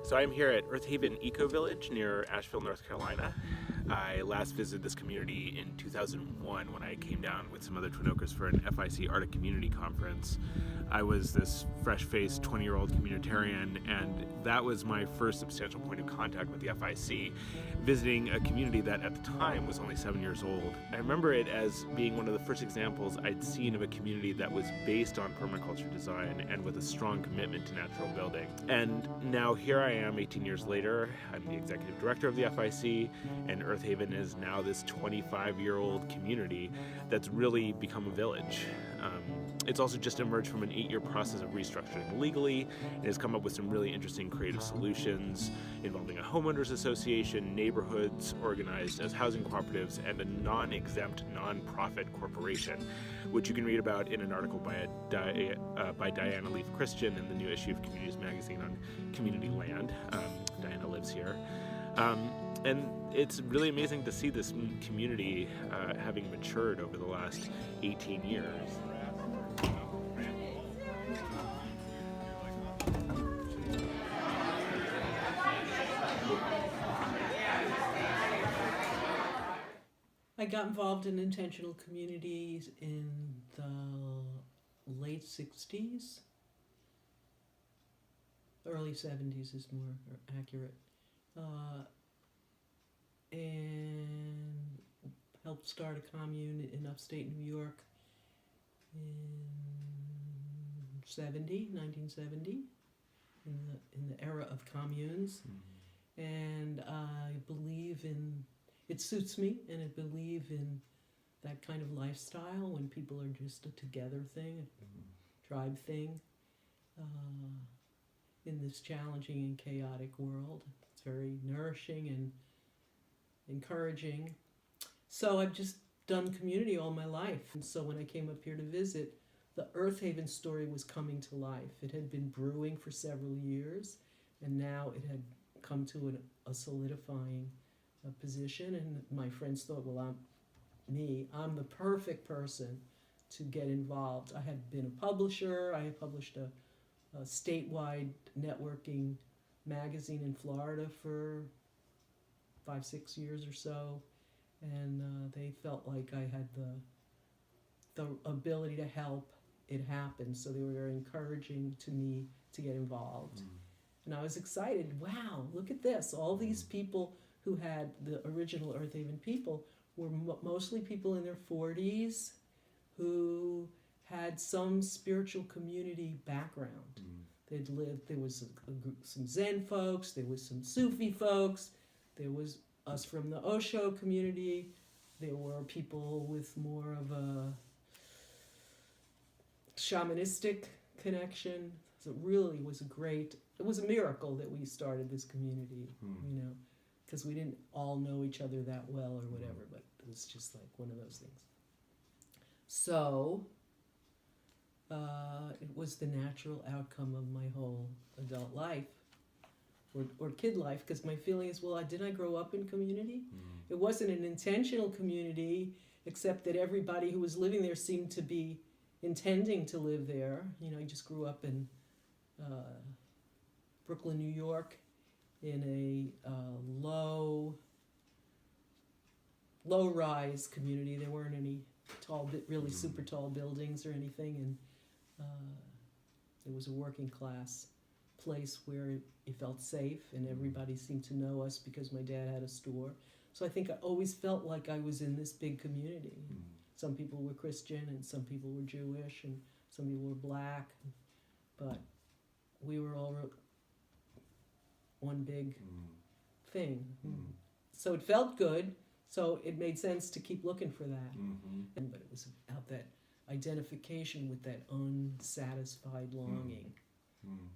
So I'm here at Earthaven Ecovillage near Asheville, North Carolina. I last visited this community in 2001 when I came down with some other Twin Oakers for an FIC Arctic Community Conference. I was this fresh-faced 20-year-old communitarian, and that was my first substantial point of contact with the FIC, visiting a community that at the time was only 7 years old. I remember it as being one of the first examples I'd seen of a community that was based on permaculture design and with a strong commitment to natural building. And now here I am 18 years later. I'm the executive director of the FIC, and Earthaven is now this 25-year-old community that's really become a village. It's also just emerged from an 8-year process of restructuring legally and has come up with some really interesting creative solutions involving a homeowners association, neighborhoods organized as housing cooperatives, and a non-exempt non-profit corporation, which you can read about in an article by Diana Leaf Christian in the new issue of Communities magazine on community land. Diana lives here. And it's really amazing to see this community having matured over the last 18 years. I got involved in intentional communities in the late 60s. Early 70s is more accurate. And helped start a commune in upstate New York in 1970, in the era of communes. Mm-hmm. And I believe in, it suits me, and I believe in that kind of lifestyle when people are just a together thing, a tribe thing, in this challenging and chaotic world. It's very nourishing and encouraging. So I've just done community all my life. And so when I came up here to visit, the Earthaven story was coming to life. It had been brewing for several years, and now it had come to a solidifying position. And my friends thought, well, I'm the perfect person to get involved. I had been a publisher. I had published a statewide networking magazine in Florida for 5-6 years or so, and they felt like I had the ability to help it happen, so they were very encouraging to me to get involved. And I was excited. Wow, look at this. All these people who had the original Earthaven people were mostly people in their 40s who had some spiritual community background. They'd lived, there was some Zen folks, there was some Sufi folks, there was us from the Osho community, there were people with more of a shamanistic connection. So it really was it was a miracle that we started this community, you know, because we didn't all know each other that well or whatever, but it was just like one of those things. So it was the natural outcome of my whole adult life, or kid life, because my feeling is, well, didn't I grow up in community? It wasn't an intentional community, except that everybody who was living there seemed to be intending to live there. You know, I just grew up in Brooklyn, New York, in a low-rise community. There weren't any really super tall buildings or anything, and it was a working class place where it felt safe, and everybody seemed to know us because my dad had a store. So I think I always felt like I was in this big community. Some people were Christian, and some people were Jewish, and some people were black, but we were all one big thing. So it felt good, so it made sense to keep looking for that. But it was about that identification with that unsatisfied longing,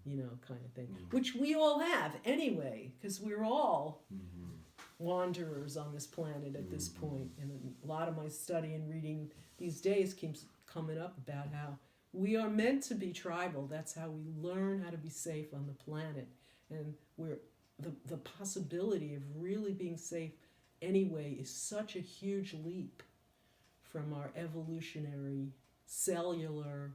you know, kind of thing, which we all have anyway, because we're all wanderers on this planet at this point. And a lot of my study and reading these days keeps coming up about how we are meant to be tribal. That's how we learn how to be safe on the planet. And the possibility of really being safe anyway is such a huge leap from our evolutionary, cellular,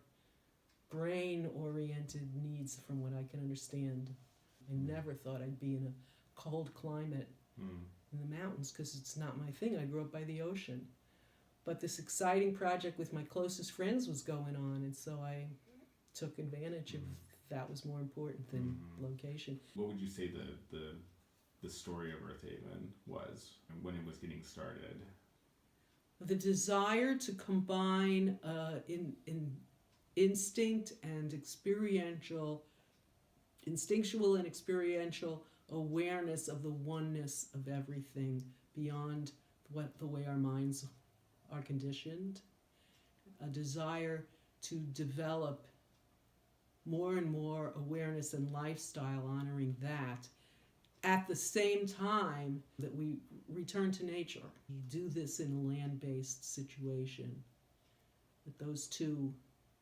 brain-oriented needs, from what I can understand. I never thought I'd be in a cold climate in the mountains because it's not my thing. I grew up by the ocean. But this exciting project with my closest friends was going on, and so I took advantage of that. Was more important than location. What would you say the story of Earthaven was when it was getting started? The desire to combine instinctual and experiential awareness of the oneness of everything beyond the way our minds are conditioned, a desire to develop more and more awareness and lifestyle honoring that, at the same time that we return to nature. We do this in a land-based situation, that those two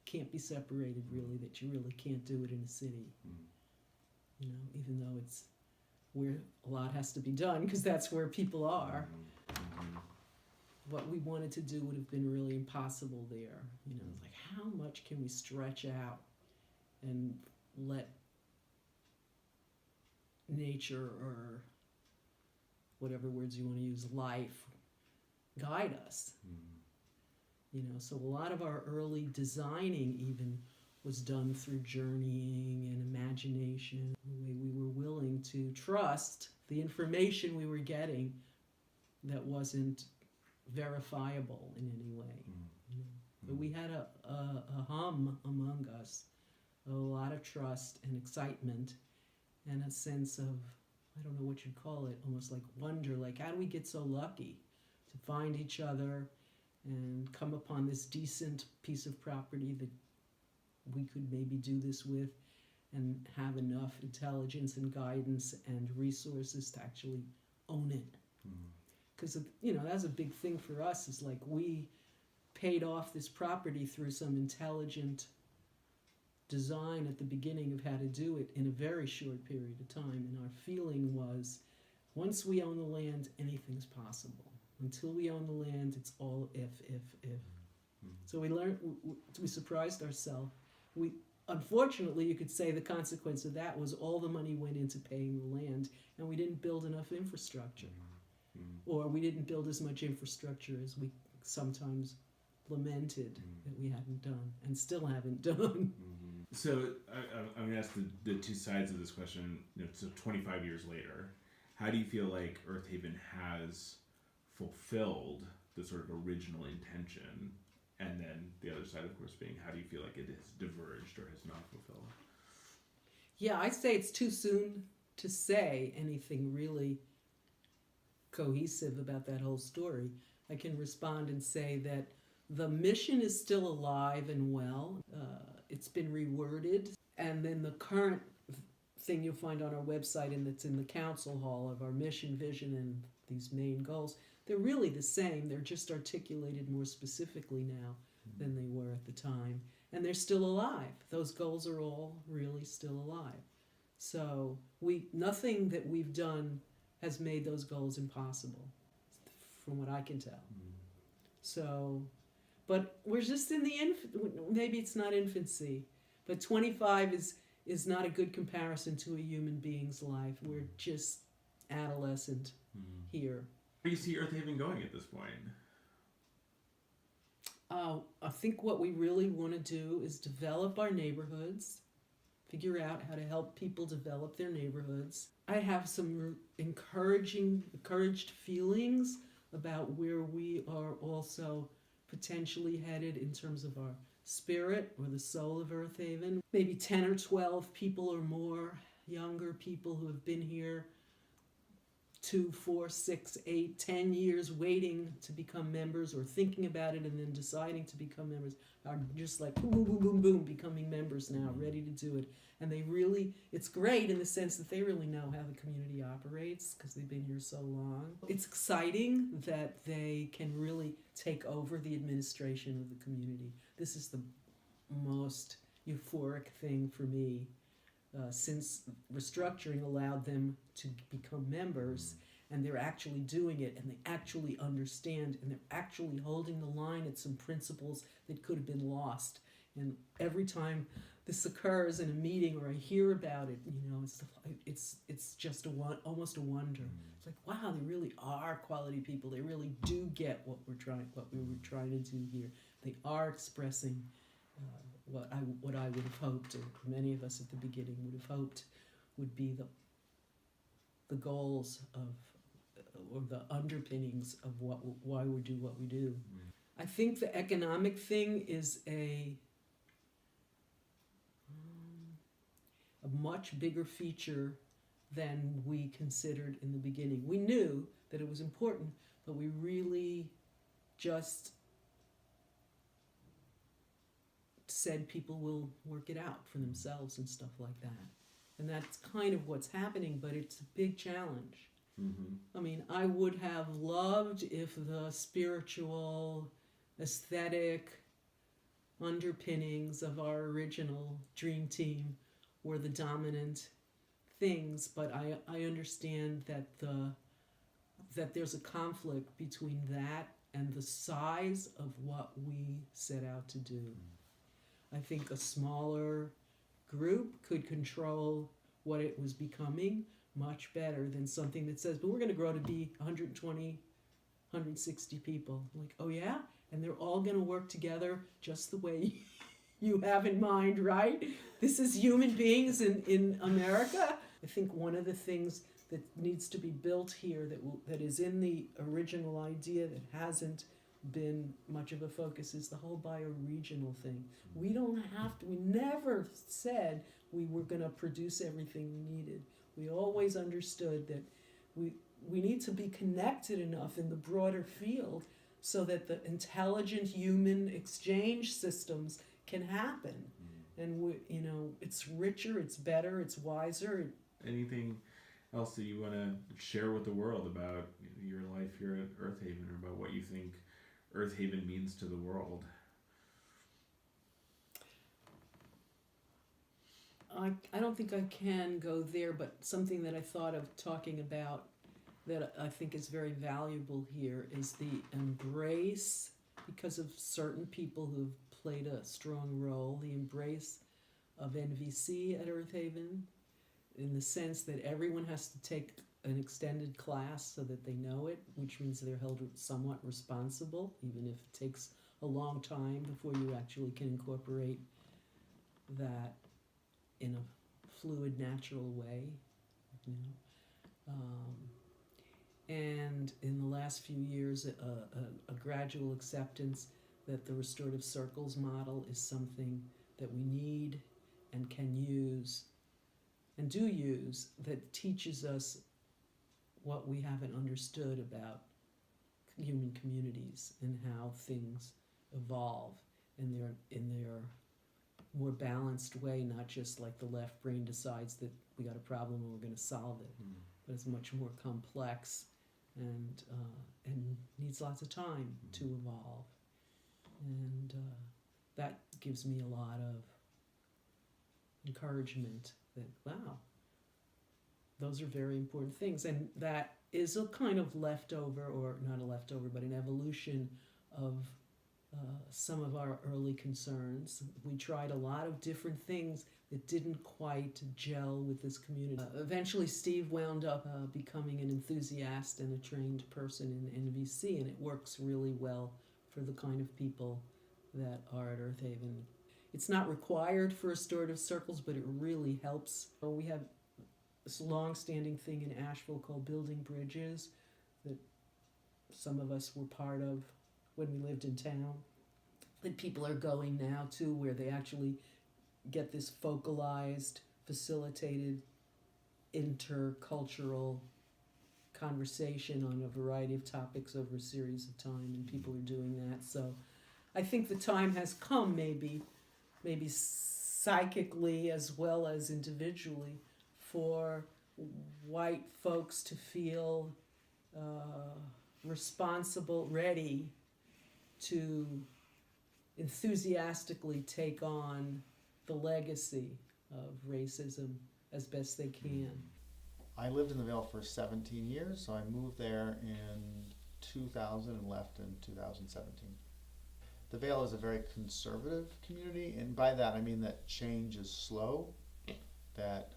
can't be separated really, that you really can't do it in a city. You know, even though it's where a lot has to be done because that's where people are. What we wanted to do would have been really impossible there. You know, it's like, how much can we stretch out and let nature, or whatever words you want to use, life, guide us? You know, so a lot of our early designing even was done through journeying and imagination, the way we were willing to trust the information we were getting that wasn't verifiable in any way. You know? But we had a hum among us, a lot of trust and excitement, and a sense of, I don't know what you'd call it, almost like wonder, like how do we get so lucky to find each other and come upon this decent piece of property that we could maybe do this with, and have enough intelligence and guidance and resources to actually own it. Because, you know, that's a big thing for us, is like we paid off this property through some intelligent design at the beginning of how to do it in a very short period of time. And our feeling was, once we own the land, anything's possible. Until we own the land, it's all if. So we learned, we surprised ourselves. Unfortunately, you could say the consequence of that was all the money went into paying the land, and we didn't build enough infrastructure. Or we didn't build as much infrastructure as we sometimes lamented that we hadn't done, and still haven't done. So I'm going to ask the two sides of this question. You know, so 25 years later, how do you feel like Earthaven has fulfilled the sort of original intention? And then the other side, of course, being, how do you feel like it has diverged or has not fulfilled? Yeah, I'd say it's too soon to say anything really cohesive about that whole story. I can respond and say that the mission is still alive and well. It's been reworded. And then the current thing you'll find on our website, and that's in the council hall, of our mission, vision, and these main goals, they're really the same. They're just articulated more specifically now than they were at the time. And they're still alive. Those goals are all really still alive. So nothing that we've done has made those goals impossible, from what I can tell. So, but we're just in the maybe it's not infancy, but 25 is not a good comparison to a human being's life. We're just adolescent here. Where do you see Earthaven going at this point? I think what we really want to do is develop our neighborhoods, figure out how to help people develop their neighborhoods. I have some encouraged feelings about where we are also potentially headed in terms of our spirit or the soul of Earthaven. Maybe 10 or 12 people or more, younger people who have been here 2, 4, 6, 8, 10 years waiting to become members, or thinking about it and then deciding to become members, are just like boom, boom, boom, boom, boom, becoming members now, ready to do it. And they really, it's great in the sense that they really know how the community operates because they've been here so long. It's exciting that they can really take over the administration of the community. This is the most euphoric thing for me. Since restructuring allowed them to become members, and they're actually doing it, and they actually understand, and they're actually holding the line at some principles that could have been lost. And every time this occurs in a meeting or I hear about it, you know, it's just almost a wonder. It's like, wow, they really are quality people. They really do get what we were trying to do here. They are expressing what I would have hoped, or many of us at the beginning would have hoped, would be the goals of or the underpinnings of why we do what we do. I think the economic thing is a much bigger feature than we considered in the beginning. We knew that it was important, but we really just said people will work it out for themselves and stuff like that. And that's kind of what's happening, but it's a big challenge. I mean, I would have loved if the spiritual, aesthetic underpinnings of our original dream team were the dominant things, but I understand that there's a conflict between that and the size of what we set out to do. I think a smaller group could control what it was becoming much better than something that says, but we're going to grow to be 120, 160 people. Like, oh yeah? And they're all going to work together just the way you have in mind, right? This is human beings in America. I think one of the things that needs to be built here that is in the original idea that hasn't been much of a focus is the whole bioregional thing. We never said we were going to produce everything we needed. We always understood that we need to be connected enough in the broader field so that the intelligent human exchange systems can happen. And it's richer, it's better, it's wiser. Anything else that you want to share with the world about your life here at Earthaven, or about what you think Earthaven means to the world? I don't think I can go there, but something that I thought of talking about that I think is very valuable here is the embrace, because of certain people who've played a strong role, the embrace of NVC at Earthaven, in the sense that everyone has to take an extended class so that they know it, which means they're held somewhat responsible, even if it takes a long time before you actually can incorporate that in a fluid, natural way, and in the last few years, a gradual acceptance that the restorative circles model is something that we need and can use and do use, that teaches us what we haven't understood about human communities and how things evolve in their more balanced way, not just like the left brain decides that we got a problem and we're going to solve it, but it's much more complex and needs lots of time to evolve. And that gives me a lot of encouragement that, wow, those are very important things. And that is a kind of leftover, or not a leftover, but an evolution of some of our early concerns. We tried a lot of different things that didn't quite gel with this community. Eventually, Steve wound up becoming an enthusiast and a trained person in NVC, and it works really well for the kind of people that are at Earthaven. It's not required for restorative circles, but it really helps. We have this long-standing thing in Asheville called Building Bridges that some of us were part of when we lived in town, that people are going now to, where they actually get this focalized, facilitated, intercultural conversation on a variety of topics over a series of time, and people are doing that. So I think the time has come, maybe psychically as well as individually, for white folks to feel responsible, ready to enthusiastically take on the legacy of racism as best they can. I lived in the Vale for 17 years, so I moved there in 2000 and left in 2017. the Vale is a very conservative community, and by that I mean that change is slow, that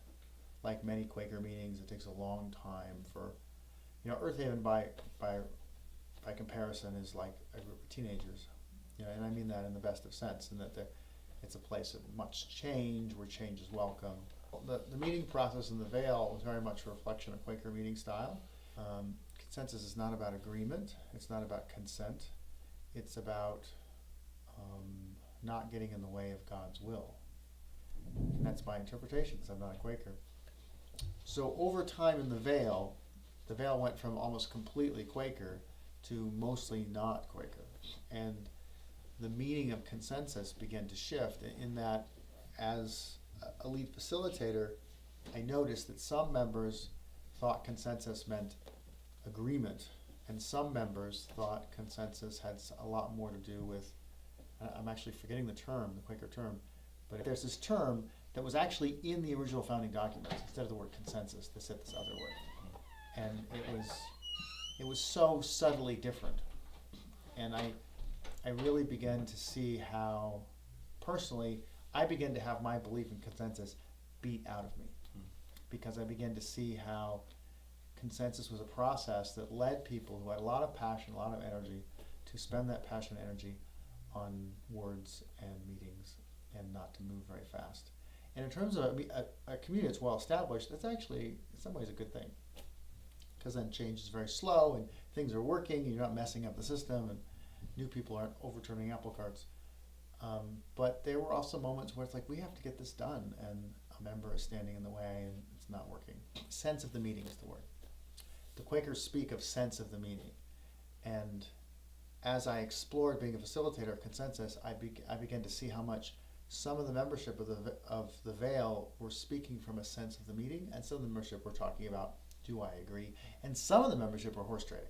like many Quaker meetings, it takes a long time for, Earthaven by comparison is like a group of teenagers, and I mean that in the best of sense, in that it's a place of much change, where change is welcome. The meeting process in the Vale was very much a reflection of Quaker meeting style. Consensus is not about agreement, it's not about consent, it's about not getting in the way of God's will. And that's my interpretation, because I'm not a Quaker. So over time in the Vale went from almost completely Quaker to mostly not Quaker. And the meaning of consensus began to shift in that, as a lead facilitator, I noticed that some members thought consensus meant agreement, and some members thought consensus had a lot more to do with, I'm actually forgetting the term, the Quaker term, but there's this term that was actually in the original founding documents. Instead of the word consensus, they said this other word. And it was so subtly different. And I really began to see how, personally, I began to have my belief in consensus beat out of me. Because I began to see how consensus was a process that led people who had a lot of passion, a lot of energy, to spend that passion and energy on words and meetings and not to move very fast. And in terms of a community that's well established, that's actually in some ways a good thing. Because then change is very slow and things are working and you're not messing up the system and new people aren't overturning apple carts. But there were also moments where it's like, we have to get this done, and a member is standing in the way and it's not working. Sense of the meeting is the word. The Quakers speak of sense of the meeting. And as I explored being a facilitator of consensus, I began to see how much some of the membership of the Vale were speaking from a sense of the meeting, and some of the membership were talking about, do I agree? And some of the membership were horse trading,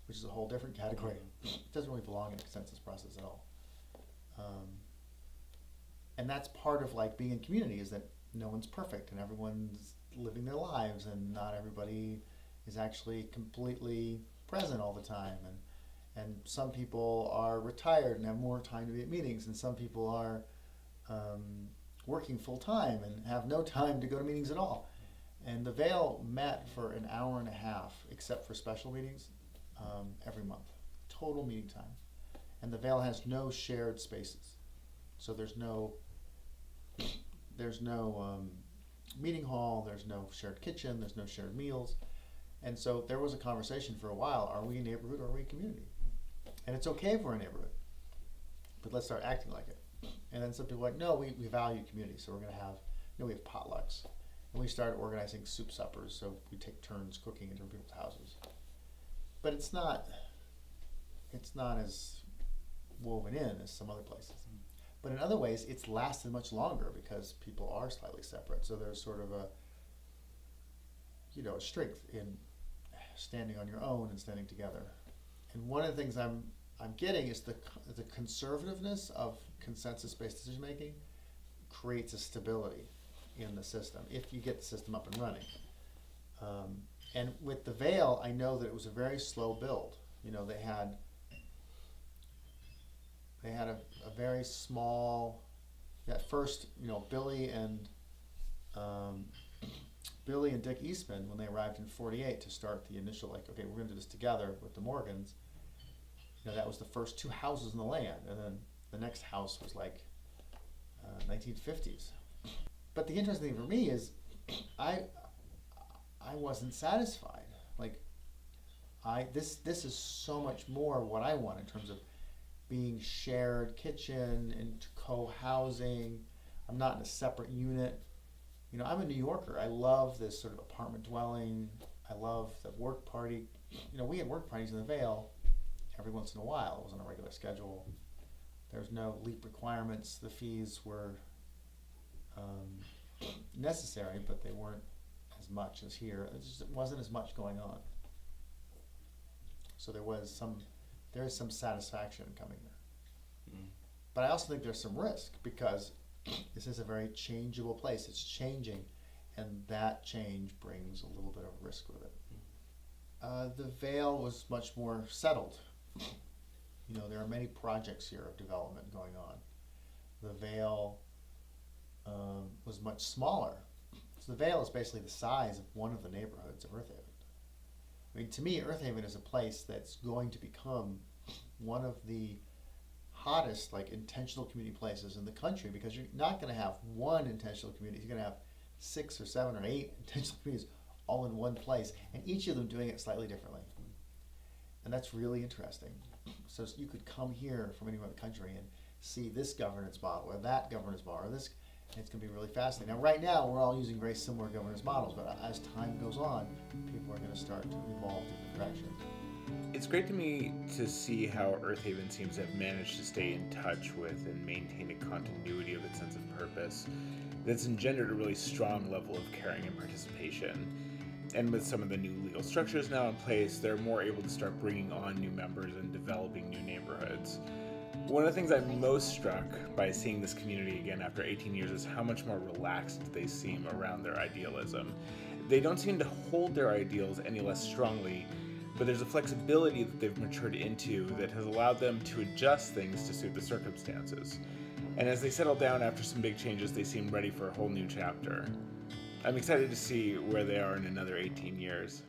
which is a whole different category. It doesn't really belong in a consensus process at all. And that's part of like being in community, is that no one's perfect and everyone's living their lives, and not everybody is actually completely present all the time. And some people are retired and have more time to be at meetings, and some people are working full time and have no time to go to meetings at all. And the Vale met for an hour and a half, except for special meetings, every month. Total meeting time. And the Vale has no shared spaces. So there's no meeting hall, there's no shared kitchen, there's no shared meals. And so there was a conversation for a while, are we a neighborhood or are we a community? And it's okay if we're a neighborhood, but let's start acting like it. And then some people are like, no, we value community, so we're going to have, we have potlucks. And we started organizing soup suppers, so we take turns cooking in different people's houses. But it's not as woven in as some other places. But in other ways, it's lasted much longer because people are slightly separate. So there's sort of a strength in standing on your own and standing together. And one of the things I'm getting is the conservativeness of consensus-based decision making creates a stability in the system if you get the system up and running. And with the Vale, I know that it was a very slow build. They had a very small. At first, Billy and Dick Eastman, when they arrived in '48 to start the initial, okay, we're going to do this together with the Morgans. That was the first 2 houses in the land, and then the next house was 1950s. But the interesting thing for me is, I wasn't satisfied. This is so much more what I want in terms of being shared kitchen and co-housing. I'm not in a separate unit. I'm a New Yorker. I love this sort of apartment dwelling. I love the work party. We had work parties in the Vale every once in a while. It was on a regular schedule. There's no LEAP requirements. The fees were necessary, but they weren't as much as here. It wasn't as much going on. So there is some satisfaction coming there. But I also think there's some risk, because this is a very changeable place. It's changing, and that change brings a little bit of risk with it. The Vale was much more settled. You know, there are many projects here of development going on. The Vale was much smaller. So the Vale is basically the size of one of the neighborhoods of Earthaven. I mean, to me, Earthaven is a place that's going to become one of the hottest, like, intentional community places in the country, because you're not going to have one intentional community. You're going to have 6 or 7 or 8 intentional communities all in one place, and each of them doing it slightly differently. And that's really interesting. So you could come here from anywhere in the country and see this governance model or that governance model or this. It's going to be really fascinating. Now, right now, we're all using very similar governance models, but as time goes on, people are going to start to evolve different directions. It's great to me to see how Earthaven seems to have managed to stay in touch with and maintain a continuity of its sense of purpose that's engendered a really strong level of caring and participation. And with some of the new legal structures now in place, they're more able to start bringing on new members and developing new neighborhoods. One of the things I'm most struck by seeing this community again after 18 years is how much more relaxed they seem around their idealism. They don't seem to hold their ideals any less strongly, but there's a flexibility that they've matured into that has allowed them to adjust things to suit the circumstances. And as they settle down after some big changes, they seem ready for a whole new chapter. I'm excited to see where they are in another 18 years.